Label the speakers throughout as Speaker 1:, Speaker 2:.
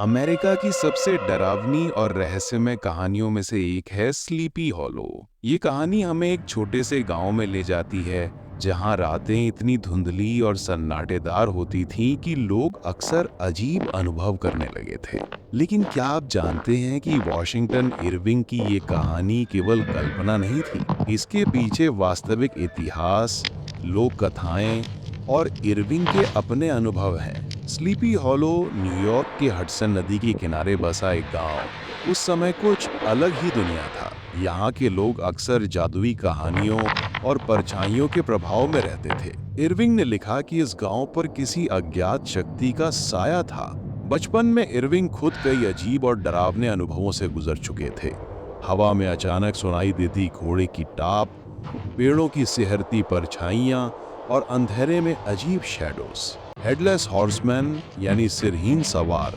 Speaker 1: America की सबसे डरावनी और रहस्यमय कहानियों में से एक है स्लीपी हॉलो। ये कहानी हमें एक छोटे से गांव में ले जाती है जहां रातें इतनी धुंधली और सन्नाटेदार होती थीं कि लोग अक्सर अजीब अनुभव करने लगे थे। लेकिन क्या आप जानते हैं कि वॉशिंगटन इरविंग की ये कहानी केवल कल्पना नहीं थी? इसके पीछे वास्तविक इतिहास, लोक कथाएं और इरविंग के अपने अनुभव हैं। स्लीपी हॉलो न्यूयॉर्क के हडसन नदी के किनारे बसा एक गांव उस समय कुछ अलग ही दुनिया था। यहाँ के लोग अक्सर जादुई कहानियों और परछाइयों के प्रभाव में रहते थे। इरविंग ने लिखा कि इस गांव पर किसी अज्ञात शक्ति का साया था। बचपन में इरविंग खुद कई अजीब और डरावने अनुभवों से गुजर चुके थे। हवा में अचानक सुनाई देती घोड़े की टाप, पेड़ों की सिहरती परछाइयां और अंधेरे में अजीब शैडोज। हेडलेस हॉर्समैन यानी सिरहीन सवार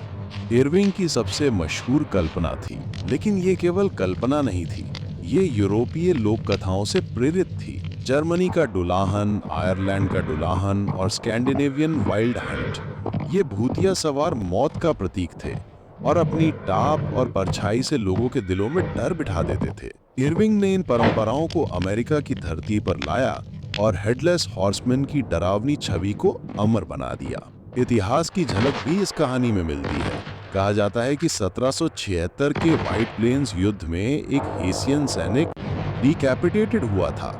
Speaker 1: इरविंग की सबसे मशहूर कल्पना थी। लेकिन ये केवल कल्पना नहीं थी, ये यूरोपीय लोक कथाओं से प्रेरित थी। जर्मनी का डुलाहन, आयरलैंड का डुलाहन और स्कैंडिनेवियन वाइल्ड हंट ये भूतिया सवार मौत का प्रतीक थे और अपनी टाप और परछाई से लोगों के दिलों में डर बिठा देते थे। इरविंग ने इन परंपराओं को अमेरिका की धरती पर लाया और हेडलेस हॉर्समैन की डरावनी छवि को अमर बना दिया। इतिहास की झलक भी इस कहानी में मिलती है। कहा जाता है कि 1776 के व्हाइट प्लेन्स युद्ध में एक हेसियन सैनिक डिकैपिटेटेड हुआ था।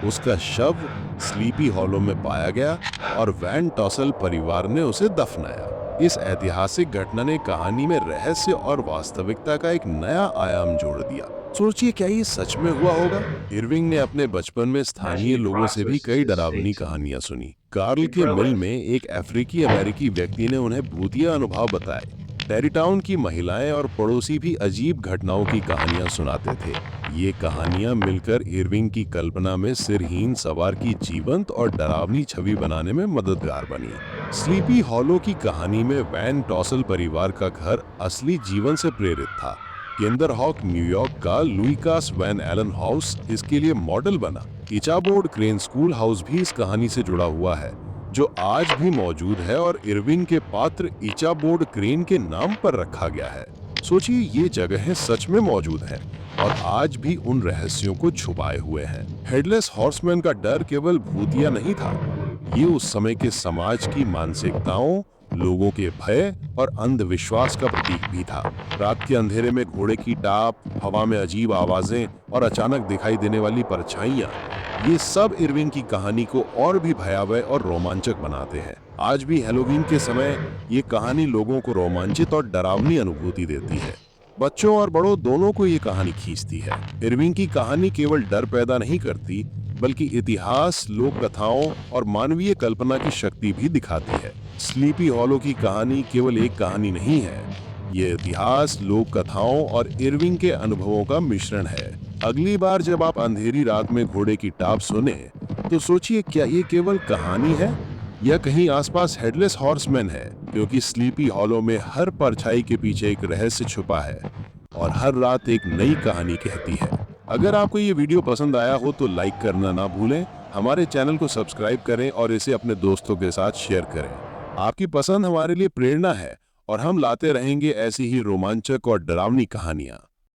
Speaker 1: उसका शव स्लीपी हॉलो में पाया गया और वैन टॉसल परिवार ने उसे दफनाया। इस ऐतिहासिक घटना ने कहानी में रहस्य और वास्तविकता का एक नया आयाम जोड़ दिया। सोचिए, क्या ये सच में हुआ होगा? इरविंग ने अपने बचपन में स्थानीय लोगों से भी कई डरावनी कहानियां सुनी। कार्ल के मिल में एक अफ्रीकी अमेरिकी व्यक्ति ने उन्हें भूतिया अनुभव बताए। टेरीटाउन की महिलाएं और पड़ोसी भी अजीब घटनाओं की कहानियां सुनाते थे। ये कहानियां मिलकर इरविंग की कल्पना में सिरहीन सवार की जीवंत और डरावनी छवि बनाने में मददगार बनी। स्लीपी हॉलो की कहानी में वैन टॉसल परिवार का घर असली जीवन से प्रेरित था। किंडरहॉक न्यूयॉर्क का लुइकास वैन एलन हाउस इसके लिए मॉडल बना। इचाबोर्ड क्रेन स्कूल हाउस भी इस कहानी से जुड़ा हुआ है, जो आज भी मौजूद है और इरविंग के पात्र इचाबोर्ड क्रेन के नाम पर रखा गया है। सोचिए, ये जगहें सच में मौजूद हैं और आज भी उन रहस्यों को छुपाए हुए हैं। हेडलेस हॉर्समैन का डर केवल भूतिया नहीं था, ये उस समय के समाज की मानसिकताओं, लोगों के भय और अंधविश्वास का प्रतीक भी था। रात के अंधेरे में घोड़े की टाप, हवा में अजीब आवाजें और अचानक दिखाई देने वाली परछाइयां, ये सब इरविंग की कहानी को और भी भयावह और रोमांचक बनाते हैं। आज भी हैलोवीन के समय ये कहानी लोगों को रोमांचित और डरावनी अनुभूति देती है। बच्चों और बड़ों दोनों को ये कहानी खींचती है। इरविंग की कहानी केवल डर पैदा नहीं करती, बल्कि इतिहास, लोक कथाओं और मानवीय कल्पना की शक्ति भी दिखाती है। स्लीपी हॉलो की कहानी केवल एक कहानी नहीं है, ये इतिहास, लोक कथाओं और इरविंग के अनुभवों का मिश्रण है। अगली बार जब आप अंधेरी रात में घोड़े की टाप सुने, तो सोचिए, क्या ये केवल कहानी है या कहीं आसपास हेडलेस हॉर्समैन है? क्योंकि स्लीपी हॉलो में हर परछाई के पीछे एक रहस्य छुपा है और हर रात एक नई कहानी कहती है। अगर आपको ये वीडियो पसंद आया हो तो लाइक करना ना भूलें, हमारे चैनल को सब्सक्राइब करें और इसे अपने दोस्तों के साथ शेयर करें। आपकी पसंद हमारे लिए प्रेरणा है और हम लाते रहेंगे ऐसी ही रोमांचक और डरावनी कहानियां।